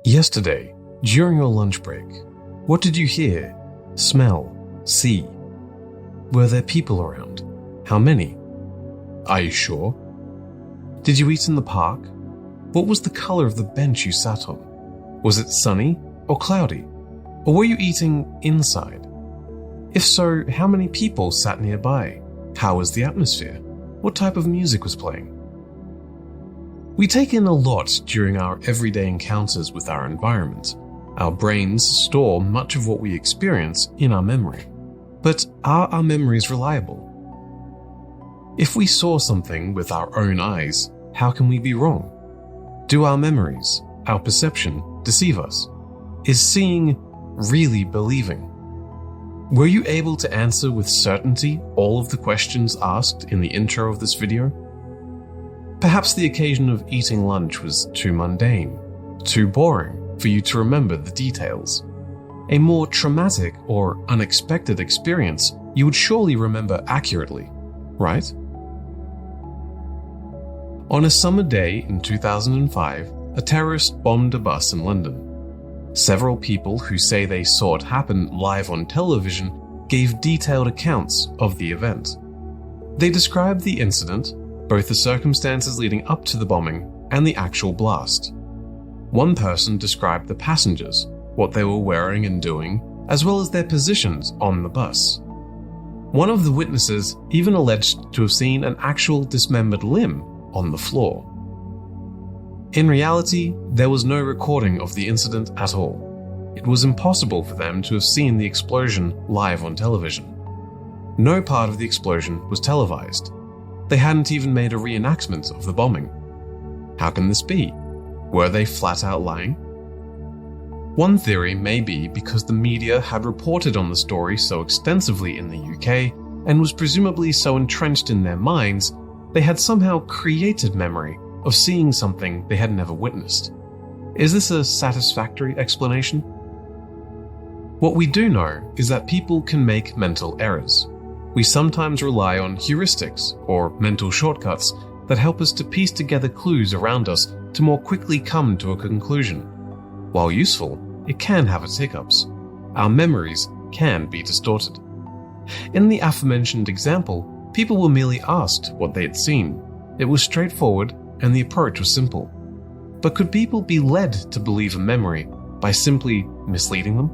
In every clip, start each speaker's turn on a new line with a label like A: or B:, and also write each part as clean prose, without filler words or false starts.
A: Yesterday, during your lunch break, what did you hear, smell, see? Were there people around? How many? Are you sure? Did you eat in the park? What was the color of the bench you sat on? Was it sunny or cloudy? Or were you eating inside? If so, how many people sat nearby? How was the atmosphere? What type of music was playing? We take in a lot during our everyday encounters with our environment. Our brains store much of what we experience in our memory. But are our memories reliable? If we saw something with our own eyes, how can we be wrong? Do our memories, our perception, deceive us? Is seeing really believing? Were you able to answer with certainty all of the questions asked in the intro of this video? Perhaps the occasion of eating lunch was too mundane, too boring for you to remember the details. A more traumatic or unexpected experience you would surely remember accurately, right? On a summer day in 2005, a terrorist bombed a bus in London. Several people who say they saw it happen live on television gave detailed accounts of the event. They described the incident, both the circumstances leading up to the bombing and the actual blast. One person described the passengers, what they were wearing and doing, as well as their positions on the bus. One of the witnesses even alleged to have seen an actual dismembered limb on the floor. In reality, there was no recording of the incident at all. It was impossible for them to have seen the explosion live on television. No part of the explosion was televised. They hadn't even made a reenactment of the bombing. How can this be? Were they flat out lying? One theory may be because the media had reported on the story so extensively in the UK and was presumably so entrenched in their minds, they had somehow created memory of seeing something they had never witnessed. Is this a satisfactory explanation? What we do know is that people can make mental errors. We sometimes rely on heuristics or mental shortcuts that help us to piece together clues around us to more quickly come to a conclusion. While useful, it can have its hiccups. Our memories can be distorted. In the aforementioned example, people were merely asked what they had seen. It was straightforward and the approach was simple. But could people be led to believe a memory by simply misleading them?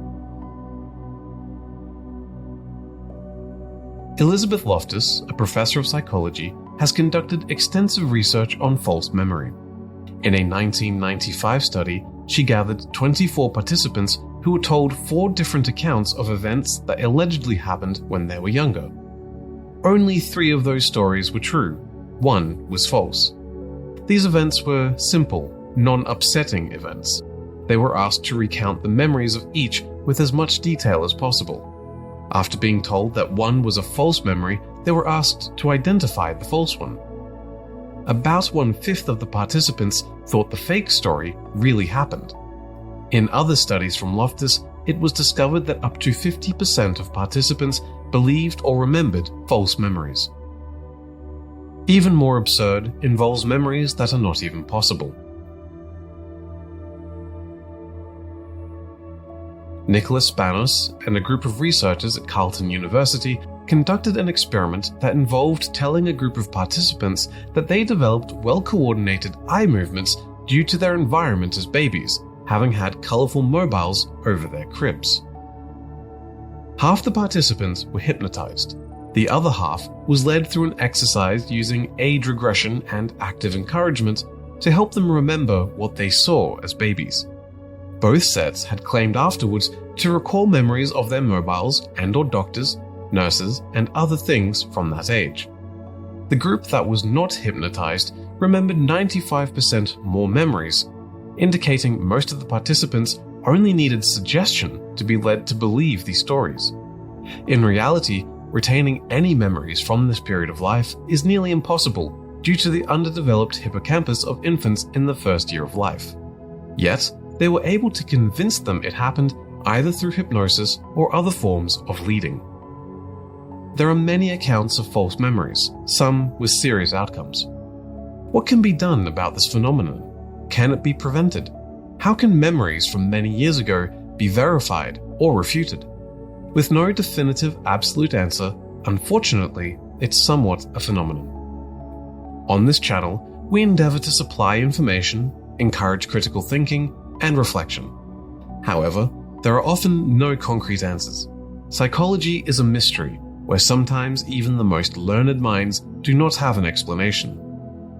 A: Elizabeth Loftus, a professor of psychology, has conducted extensive research on false memory. In a 1995 study, she gathered 24 participants who were told 4 different accounts of events that allegedly happened when they were younger. Only 3 of those stories were true. 1 was false. These events were simple, non-upsetting events. They were asked to recount the memories of each with as much detail as possible. After being told that one was a false memory, they were asked to identify the false one. About 1/5 of the participants thought the fake story really happened. In other studies from Loftus, it was discovered that up to 50% of participants believed or remembered false memories. Even more absurd involves memories that are not even possible. Nicholas Spanos and a group of researchers at Carleton University conducted an experiment that involved telling a group of participants that they developed well-coordinated eye movements due to their environment as babies, having had colorful mobiles over their cribs. Half the participants were hypnotized. The other half was led through an exercise using age regression and active encouragement to help them remember what they saw as babies. Both sets had claimed afterwards to recall memories of their mobiles and/or doctors, nurses, and other things from that age. The group that was not hypnotized remembered 95% more memories, indicating most of the participants only needed suggestion to be led to believe these stories. In reality, retaining any memories from this period of life is nearly impossible due to the underdeveloped hippocampus of infants in the first year of life. Yet, they were able to convince them it happened either through hypnosis or other forms of leading. There are many accounts of false memories, some with serious outcomes. What can be done about this phenomenon? Can it be prevented? How can memories from many years ago be verified or refuted? With no definitive absolute answer, unfortunately, it's somewhat a phenomenon. On this channel, we endeavor to supply information, encourage critical thinking, and reflection. However, there are often no concrete answers. Psychology is a mystery where sometimes even the most learned minds do not have an explanation.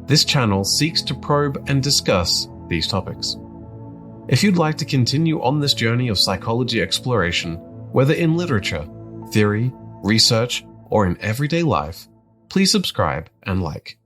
A: This channel seeks to probe and discuss these topics. If you'd like to continue on this journey of psychology exploration, whether in literature, theory, research, or in everyday life, please subscribe and like.